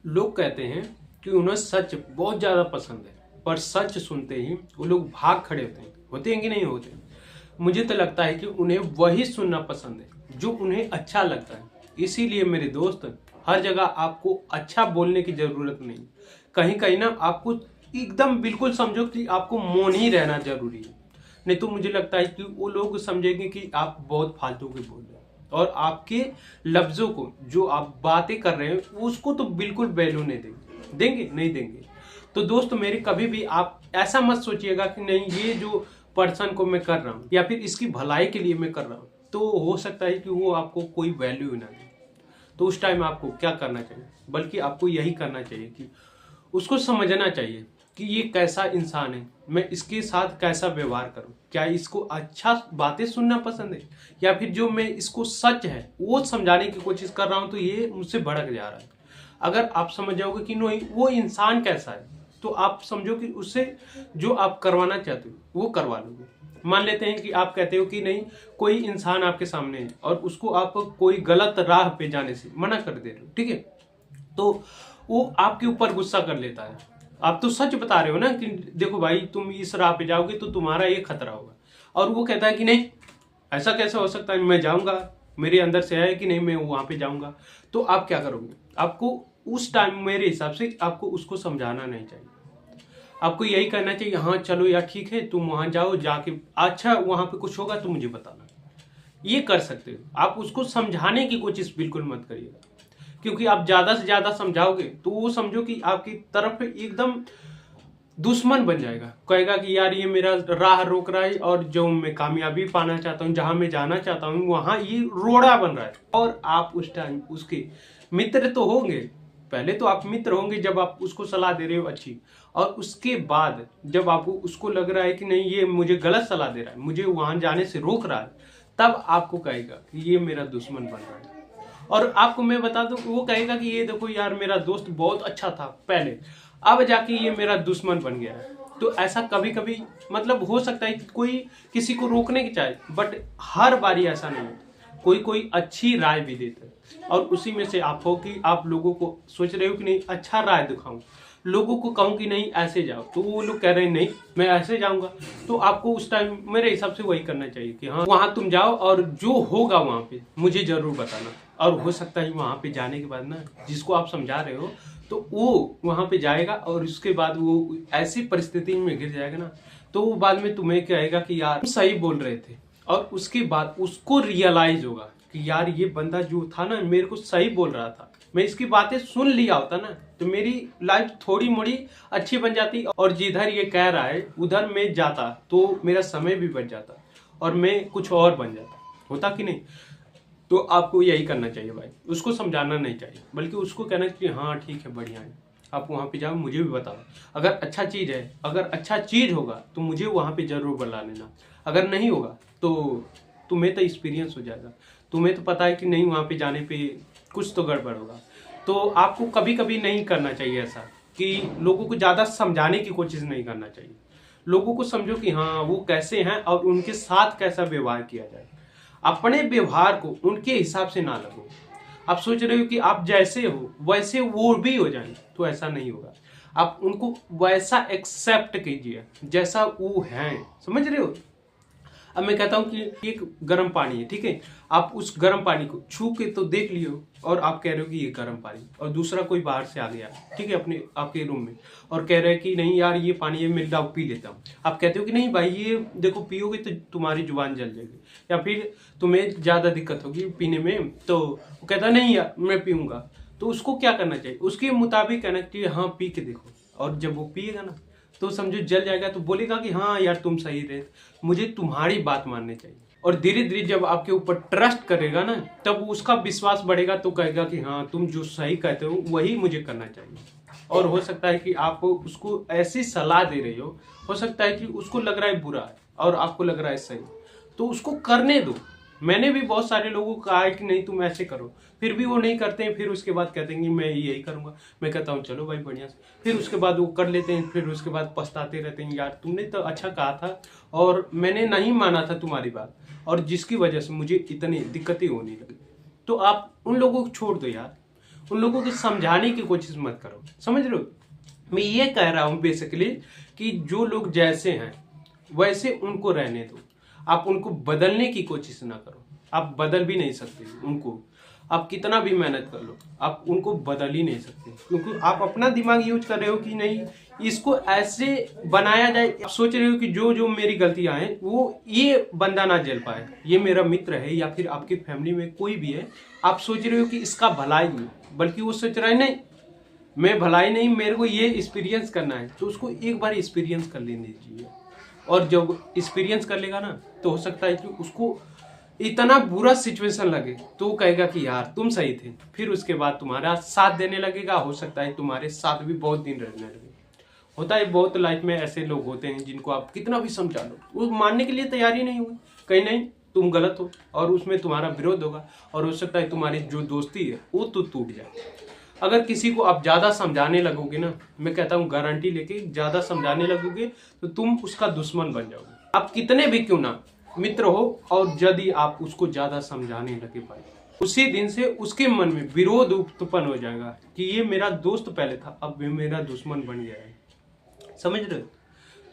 लोग कहते हैं कि उन्हें सच बहुत ज़्यादा पसंद है, पर सच सुनते ही वो लोग भाग खड़े होते हैं कि नहीं होते। मुझे तो लगता है कि उन्हें वही सुनना पसंद है जो उन्हें अच्छा लगता है। इसीलिए मेरे दोस्त, हर जगह आपको अच्छा बोलने की ज़रूरत नहीं। कहीं कहीं ना आपको एकदम बिल्कुल समझो कि आपको मौन ही रहना जरूरी है। नहीं तो मुझे लगता है कि वो लोग समझेंगे कि आप बहुत फालतू के बोल रहे हैं और आपके लफ्जों को, जो आप बातें कर रहे हैं, उसको तो बिल्कुल वैल्यू नहीं देंगे नहीं देंगे। तो दोस्त मेरे, कभी भी आप ऐसा मत सोचिएगा कि नहीं, ये जो पर्सन को मैं कर रहा हूँ या फिर इसकी भलाई के लिए मैं कर रहा हूँ, तो हो सकता है कि वो आपको कोई वैल्यू ना दे। तो उस टाइम आपको क्या करना चाहिए, बल्कि आपको यही करना चाहिए कि उसको समझना चाहिए कि ये कैसा इंसान है, मैं इसके साथ कैसा व्यवहार करूं, क्या इसको अच्छा बातें सुनना पसंद है या फिर जो मैं इसको सच है वो समझाने की कोशिश कर रहा हूं तो ये मुझसे भड़क जा रहा है। अगर आप समझ जाओगे कि नहीं वो इंसान कैसा है, तो आप समझो कि उससे जो आप करवाना चाहते हो वो करवा लोगे। मान लेते हैं कि आप कहते हो कि नहीं, कोई इंसान आपके सामने है और उसको आप कोई गलत राह पे जाने से मना कर दे रहे हो, ठीक है, तो वो आपके ऊपर गुस्सा कर लेता है। आप तो सच बता रहे हो ना कि देखो भाई, तुम इस राह पे जाओगे तो तुम्हारा ये खतरा होगा, और वो कहता है कि नहीं, ऐसा कैसे हो सकता है, मैं जाऊंगा, मेरे अंदर से है कि नहीं मैं वहां पे जाऊंगा। तो आप क्या करोगे? आपको उस टाइम मेरे हिसाब से आपको उसको समझाना नहीं चाहिए। आपको यही करना चाहिए, हाँ चलो यार ठीक है, तुम वहां जाओ, जाके अच्छा वहां पे कुछ होगा तो मुझे बताना। ये कर सकते हो। आप उसको समझाने की कोशिश बिल्कुल मत करिएगा, क्योंकि आप ज्यादा से ज्यादा समझाओगे तो वो समझो कि आपकी तरफ एकदम दुश्मन बन जाएगा, कहेगा कि यार ये मेरा राह रोक रहा है और जो मैं कामयाबी पाना चाहता हूँ, जहां मैं जाना चाहता हूँ, वहां ये रोड़ा बन रहा है। और आप उस टाइम उसके मित्र तो होंगे, पहले तो आप मित्र होंगे जब आप उसको सलाह दे रहे हो अच्छी, और उसके बाद जब आपको उसको लग रहा है कि नहीं ये मुझे गलत सलाह दे रहा है, मुझे वहां जाने से रोक रहा है, तब आपको कहेगा कि ये मेरा दुश्मन बन रहा है। और आपको मैं बता दूं, वो कहेगा कि ये देखो यार, मेरा दोस्त बहुत अच्छा था पहले, अब जाके ये मेरा दुश्मन बन गया है। तो ऐसा कभी कभी मतलब हो सकता है कि कोई किसी को रोकने की चाहे, बट हर बारी ऐसा नहीं होता। कोई कोई अच्छी राय भी देता है, और उसी में से आप हो कि आप लोगों को सोच रहे हो कि नहीं अच्छा राय दिखाऊं, लोगों को कहूं कि नहीं ऐसे जाओ, तो वो लोग कह रहे हैं नहीं मैं ऐसे जाऊंगा। तो आपको उस टाइम मेरे हिसाब से वही करना चाहिए कि हाँ वहां तुम जाओ और जो होगा वहां पे मुझे जरूर बताना। और हो सकता है वहां पे जाने के बाद ना, जिसको आप समझा रहे हो, तो वो वहां पे जाएगा और उसके बाद वो ऐसी परिस्थिति में गिर जाएगा ना, तो वो बाद में तुम्हें कहेगा कि यार तुम सही बोल रहे थे। और उसके बाद उसको रियलाइज होगा कि यार ये बंदा जो था ना मेरे को सही बोल रहा था, मैं इसकी बातें सुन लिया होता ना तो मेरी लाइफ थोड़ी मोड़ी अच्छी बन जाती, और जिधर ये कह रहा है उधर मैं जाता तो मेरा समय भी बच जाता और मैं कुछ और बन जाता, होता कि नहीं। तो आपको यही करना चाहिए भाई, उसको समझाना नहीं चाहिए, बल्कि उसको कहना चाहिए हाँ ठीक है बढ़िया है, आप वहाँ पे जाओ, मुझे भी बताओ। अगर अच्छा चीज़ है, अगर अच्छा चीज़ होगा तो मुझे वहाँ पे जरूर बुला लेना, अगर नहीं होगा तो तुम्हें तो एक्सपीरियंस हो जाएगा, तुम्हें तो पता है कि नहीं वहाँ पे जाने पे कुछ तो गड़बड़ होगा। तो आपको कभी कभी नहीं करना चाहिए ऐसा कि लोगों को ज़्यादा समझाने की कोशिश नहीं करना चाहिए। लोगों को समझो कि हाँ वो कैसे हैं और उनके साथ कैसा व्यवहार किया जाए। अपने व्यवहार को उनके हिसाब से ना लगो। आप सोच रहे हो कि आप जैसे हो वैसे वो भी हो जाए, तो ऐसा नहीं होगा। आप उनको वैसा एक्सेप्ट कीजिए जैसा वो हैं, समझ रहे हो। अब मैं कहता हूँ कि एक गर्म पानी है, ठीक है, आप उस गर्म पानी को छू के तो देख लियो और आप कह रहे हो कि ये गर्म पानी, और दूसरा कोई बाहर से आ गया, ठीक है, अपने आपके रूम में, और कह रहे हैं कि नहीं यार ये पानी है, मैं लाओ पी लेता हूँ। आप कहते हो कि नहीं भाई ये देखो पियोगे तो तुम्हारी जुबान जल जाएगी या फिर तुम्हें ज्यादा दिक्कत होगी पीने में, तो वो कहता नहीं यार मैं पीऊंगा। तो उसको क्या करना चाहिए, उसके मुताबिक कहना चाहिए हाँ पी के देखो, और जब वो पिएगा ना तो समझो जल जाएगा, तो बोलेगा कि हाँ यार तुम सही रहे, मुझे तुम्हारी बात माननी चाहिए। और धीरे धीरे जब आपके ऊपर ट्रस्ट करेगा ना, तब उसका विश्वास बढ़ेगा, तो कहेगा कि हाँ तुम जो सही कहते हो वही मुझे करना चाहिए। और हो सकता है कि आप उसको ऐसी सलाह दे रहे हो सकता है कि उसको लग रहा है बुरा है और आपको लग रहा है सही, तो उसको करने दो। मैंने भी बहुत सारे लोगों को कहा है कि नहीं तुम ऐसे करो, फिर भी वो नहीं करते हैं, फिर उसके बाद कहते हैं कि मैं यही करूंगा। मैं कहता हूँ चलो भाई बढ़िया से, फिर उसके बाद वो कर लेते हैं, फिर उसके बाद पछताते रहते हैं, यार तुमने तो अच्छा कहा था और मैंने नहीं माना था तुम्हारी बात, और जिसकी वजह से मुझे इतनी दिक्कतें होने लगी। तो आप उन लोगों को छोड़ दो यार, उन लोगों को समझाने की कोशिश मत करो। समझ रहे हो? मैं ये कह रहा हूँ बेसिकली कि जो लोग जैसे हैं वैसे उनको रहने दो। आप उनको बदलने की कोशिश ना करो। आप बदल भी नहीं सकते उनको। आप कितना भी मेहनत कर लो, आप उनको बदल ही नहीं सकते, क्योंकि आप अपना दिमाग यूज कर रहे हो कि नहीं इसको ऐसे बनाया जाए। आप सोच रहे हो कि जो जो मेरी गलतियां हैं वो ये बंदा ना झेल पाए, ये मेरा मित्र है या फिर आपकी फैमिली में कोई भी है, आप सोच रहे हो कि इसका भलाई नहीं, बल्कि वो सोच रहा है नहीं मैं भलाई नहीं, मेरे को ये एक्सपीरियंस करना है। तो उसको एक बार एक्सपीरियंस कर लेने दीजिए, और जब एक्सपीरियंस कर लेगा ना तो हो सकता है कि उसको इतना बुरा सिचुएशन लगे तो वो कहेगा कि यार तुम सही थे, फिर उसके बाद तुम्हारा साथ देने लगेगा। हो सकता है तुम्हारे साथ भी बहुत दिन रहने लगे। होता है बहुत लाइफ में ऐसे लोग होते हैं जिनको आप कितना भी समझा लो वो मानने के लिए तैयार ही नहीं हुए, कहीं नहीं तुम गलत हो और उसमें तुम्हारा विरोध होगा, और हो सकता है तुम्हारी जो दोस्ती है वो तो टूट जाए। अगर किसी को आप ज्यादा समझाने लगोगे ना, मैं कहता हूँ गारंटी लेके ज्यादा समझाने लगोगे तो तुम उसका दुश्मन बन जाओगे। आप कितने भी क्यों ना मित्र हो, और यदि आप उसको ज्यादा समझाने लगे पाए, उसी दिन से उसके मन में विरोध उत्पन्न हो जाएगा कि ये मेरा दोस्त पहले था, अब ये मेरा दुश्मन बन गया है। समझ रहे हो?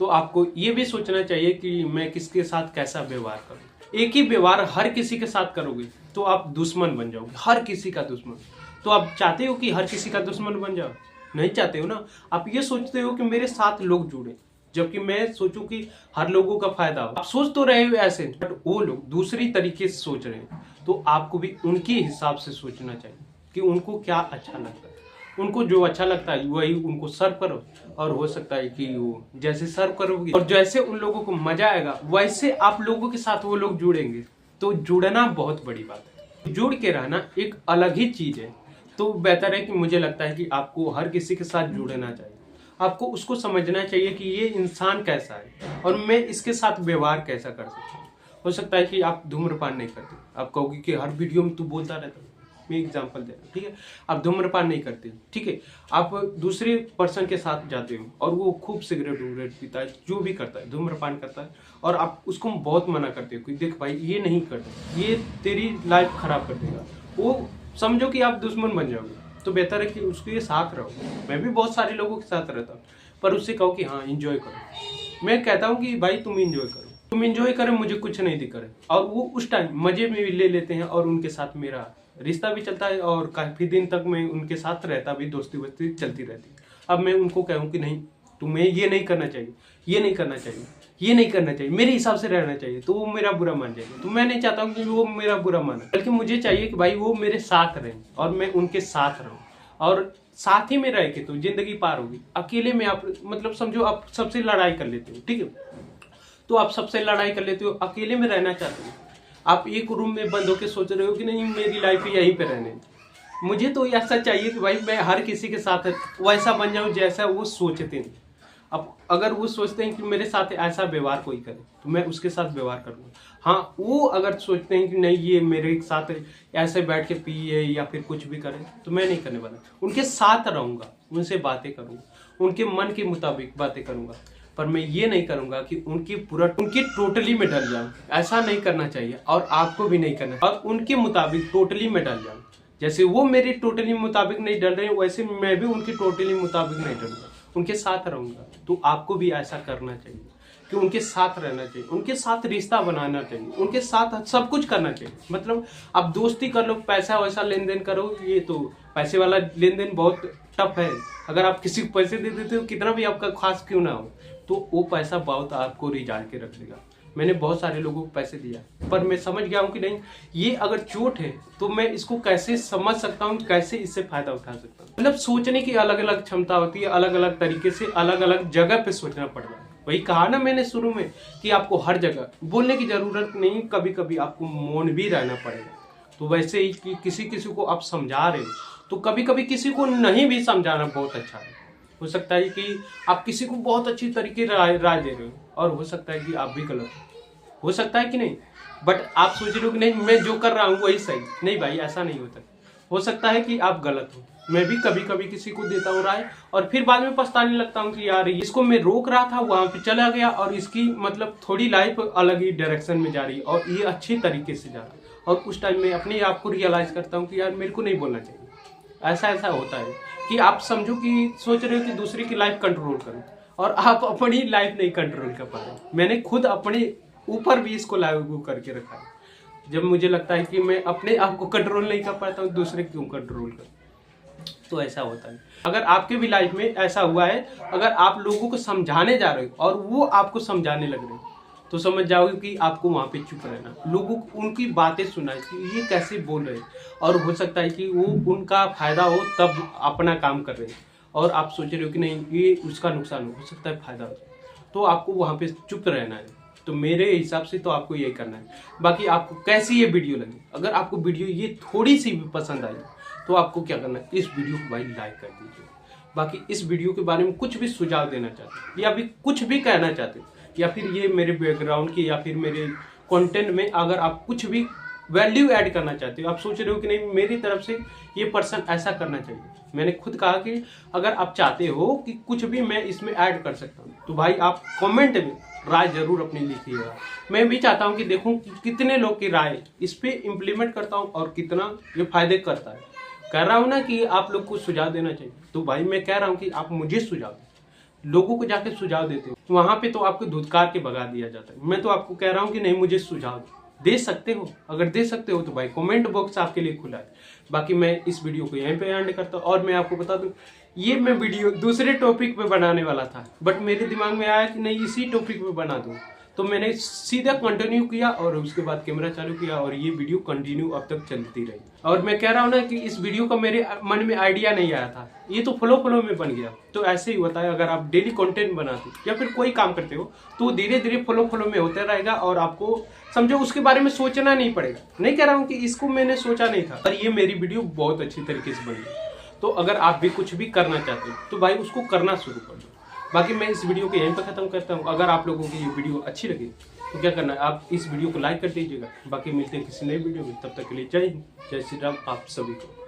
तो आपको ये भी सोचना चाहिए कि मैं किसके साथ कैसा व्यवहार करूं। एक ही व्यवहार हर किसी के साथ करोगे तो आप दुश्मन बन जाओगे, हर किसी का दुश्मन। तो आप चाहते हो कि हर किसी का दुश्मन बन जाओ? नहीं चाहते हो ना। आप ये सोचते हो कि मेरे साथ लोग जुड़े, जबकि मैं सोचूं कि हर लोगों का फायदा हो। आप सोच तो रहे हो ऐसे, बट वो लोग दूसरी तरीके से सोच रहे हैं। तो आपको भी उनके हिसाब से सोचना चाहिए कि उनको क्या अच्छा लगता है। उनको जो अच्छा लगता है वही उनको सर्व करो, और हो सकता है कि वो जैसे सर्व करोगे और जैसे उन लोगों को मजा आएगा वैसे आप लोगों के साथ वो लोग जुड़ेंगे। तो जुड़ना बहुत बड़ी बात है, जुड़ के रहना एक अलग ही चीज है। तो बेहतर है कि मुझे लगता है कि आपको हर किसी के साथ जुड़ना चाहिए। आपको उसको समझना चाहिए कि ये इंसान कैसा है और मैं इसके साथ व्यवहार कैसा कर सकता हूँ। हो सकता है कि आप धूम्रपान नहीं करते, आप कहोगे कि हर वीडियो में तू बोलता रहता है, मैं एग्जांपल दे रहा हूँ, ठीक है। आप धूम्रपान नहीं करते, ठीक है, आप दूसरे पर्सन के साथ जाते हो और वो खूब सिगरेट वगरेट पीता है, जो भी करता है धूम्रपान करता है, और आप उसको बहुत मना करते हो कि देख भाई ये नहीं करते, ये तेरी लाइफ खराब कर देगा, वो समझो कि आप दुश्मन बन जाओगे। तो बेहतर है कि उसके साथ रहो। मैं भी बहुत सारे लोगों के साथ रहता हूँ, पर उससे कहो कि हाँ इंजॉय करो। मैं कहता हूँ कि भाई तुम इंजॉय करो, तुम इंजॉय करो, मुझे कुछ नहीं दिक्कत है। और वो उस टाइम मजे में भी ले लेते हैं और उनके साथ मेरा रिश्ता भी चलता है और काफी दिन तक मैं उनके साथ रहता भी, दोस्ती वोस्ती चलती रहती। अब मैं उनको कहूँ कि नहीं तुम्हें ये नहीं करना चाहिए, ये नहीं करना चाहिए, ये नहीं करना चाहिए, मेरे हिसाब से रहना चाहिए, तो वो मेरा बुरा मान जाएगा। तो मैं नहीं चाहता हूँ कि वो मेरा बुरा माने, बल्कि मुझे चाहिए कि भाई वो मेरे साथ रहें और मैं उनके साथ रहूं, और साथ ही में रह के तो जिंदगी पार होगी। अकेले में आप मतलब समझो आप सबसे लड़ाई कर लेते हो, ठीक है, तो आप सबसे लड़ाई कर लेते हो, अकेले में रहना चाहते हो, आप एक रूम में बंद होकर सोच रहे हो कि नहीं मेरी लाइफ यहीं पे रहने। मुझे तो ऐसा चाहिए कि भाई मैं हर किसी के साथ वैसा बन जाऊं जैसा वो सोचते हैं। अब अगर वो सोचते हैं कि मेरे साथ ऐसा व्यवहार कोई करे तो मैं उसके साथ व्यवहार करूँगा। हाँ, वो अगर सोचते हैं कि नहीं ये मेरे साथ ऐसे बैठ के पिए या फिर कुछ भी करे तो मैं नहीं करने वाला। उनके साथ रहूँगा, उनसे बातें करूँगा, उनके मन के मुताबिक बातें करूँगा, पर मैं ये नहीं करूँगा कि उनकी टोटली में डल जाऊँ। ऐसा नहीं करना चाहिए और आपको भी नहीं करना। और उनके मुताबिक टोटली में डल जाऊँ, जैसे वो मेरे टोटली मुताबिक नहीं डल रहे वैसे मैं भी उनकी टोटली मुताबिक नहीं डलूंगा, उनके साथ रहूंगा। तो आपको भी ऐसा करना चाहिए कि उनके साथ रहना चाहिए, उनके साथ रिश्ता बनाना चाहिए, उनके साथ सब कुछ करना चाहिए। मतलब आप दोस्ती कर लो, पैसा वैसा लेन देन करो, ये तो पैसे वाला लेन देन बहुत टफ है। अगर आप किसी को पैसे दे देते हो कितना भी आपका खास क्यों ना हो, तो वो पैसा बहुत आपको रिझाल के रख देगा। मैंने बहुत सारे लोगों को पैसे दिया, पर मैं समझ गया हूँ कि नहीं ये अगर चोट है तो मैं इसको कैसे समझ सकता हूँ, कैसे इससे फायदा उठा सकता हूँ। मतलब सोचने की अलग अलग क्षमता होती है, अलग अलग तरीके से अलग अलग जगह पे सोचना पड़ता है। वही कहा ना मैंने शुरू में कि आपको हर जगह बोलने की जरूरत नहीं, कभी कभी आपको मौन भी रहना पड़ेगा। तो वैसे ही कि किसी किसी को आप समझा रहे हो तो कभी कभी किसी को नहीं भी समझाना बहुत अच्छा है। हो सकता है कि आप किसी को बहुत अच्छी तरीके राय दे रहे हो और हो सकता है कि आप भी गलत हो सकता है कि नहीं, बट आप सोच रहे हो कि नहीं मैं जो कर रहा हूँ वही सही। नहीं भाई, ऐसा नहीं होता। हो सकता है कि आप गलत हो। मैं भी कभी कभी किसी को देता हूँ राय और फिर बाद में पछताने लगता हूँ कि यार इसको मैं रोक रहा था, वहां पे चला गया और इसकी मतलब थोड़ी लाइफ अलग ही डायरेक्शन में जा रही है और ये अच्छी तरीके से जा रहा है। और उस टाइम में अपने आप को रियलाइज करता हूँ कि यार मेरे को नहीं बोलना चाहिए, ऐसा ऐसा होता है कि आप समझो कि सोच रहे हो कि दूसरे की लाइफ कंट्रोल करो और आप अपनी लाइफ नहीं कंट्रोल कर पा रहे। मैंने खुद अपने ऊपर भी इसको लागू करके रखा है। जब मुझे लगता है कि मैं अपने आप को कंट्रोल नहीं कर पाता हूँ, दूसरे क्यों कंट्रोल कर। तो ऐसा होता है। अगर आपके भी लाइफ में ऐसा हुआ है, अगर आप लोगों को समझाने जा रहे हो और वो आपको समझाने लग रहे हो, तो समझ जाओगे कि आपको वहाँ पे चुप रहना, लोगों को उनकी बातें सुनना कि ये कैसे बोल रहे हैं, और हो सकता है कि वो उनका फायदा हो तब अपना काम कर रहे हैं और आप सोच रहे हो कि नहीं ये उसका नुकसान हो सकता है फायदा हो, तो आपको वहाँ पे चुप रहना है। तो मेरे हिसाब से तो आपको यही करना है। बाकी आपको कैसी ये वीडियो लगी, अगर आपको वीडियो ये थोड़ी सी भी पसंद आई तो आपको क्या करना है, इस वीडियो को भाई लाइक कर दीजिए। बाकी इस वीडियो के बारे में कुछ भी सुझाव देना चाहते या फिर कुछ भी कहना चाहते या फिर ये मेरे बैकग्राउंड की या फिर मेरे कंटेंट में अगर आप कुछ भी वैल्यू ऐड करना चाहते हो, आप सोच रहे हो कि नहीं मेरी तरफ से ये पर्सन ऐसा करना चाहिए, मैंने खुद कहा कि अगर आप चाहते हो कि कुछ भी मैं इसमें ऐड कर सकता हूँ तो भाई आप कमेंट में राय जरूर अपनी लिखिएगा। मैं भी चाहता हूँ कि देखूँ कि कितने लोग की राय इस पे इम्प्लीमेंट करता हूँ और कितना ये फायदे करता है। कह रहा हूँ ना कि आप लोग को सुझाव देना चाहिए, तो भाई मैं कह रहा हूँ कि आप मुझे सुझाव दें। लोगों को जाके सुझाव देते हो वहां पे तो आपको धुतकार के भगा दिया जाता है। मैं तो आपको कह रहा हूँ कि नहीं मुझे सुझाव दे सकते हो, अगर दे सकते हो तो भाई कमेंट बॉक्स आपके लिए खुला है। बाकी मैं इस वीडियो को यहीं पे एंड करता हूँ और मैं आपको बता दूं ये मैं वीडियो दूसरे टॉपिक पे बनाने वाला था, बट मेरे दिमाग में आया कि नहीं इसी टॉपिक पे बना दूं, तो मैंने सीधा कंटिन्यू किया और उसके बाद कैमरा चालू किया और ये वीडियो कंटिन्यू अब तक चलती रही। और मैं कह रहा हूँ ना कि इस वीडियो का मेरे मन में आइडिया नहीं आया था, ये तो फ्लो में बन गया। तो ऐसे ही होता है, अगर आप डेली कंटेंट बनाते हो या फिर कोई काम करते हो तो धीरे धीरे फ्लो में होता रहेगा और आपको समझो उसके बारे में सोचना नहीं पड़ेगा। नहीं कह रहा हूँ कि इसको मैंने सोचा नहीं था, पर ये मेरी वीडियो बहुत अच्छी तरीके से बनी। तो अगर आप भी कुछ भी करना चाहते हो तो भाई उसको करना शुरू कर दो। बाकी मैं इस वीडियो को यहीं पर खत्म करता हूँ। अगर आप लोगों की ये वीडियो अच्छी लगी तो क्या करना है, आप इस वीडियो को लाइक कर दीजिएगा। बाकी मिलते हैं किसी नई वीडियो में, तब तक के लिए जय हिंद, जय श्री राम आप सभी को।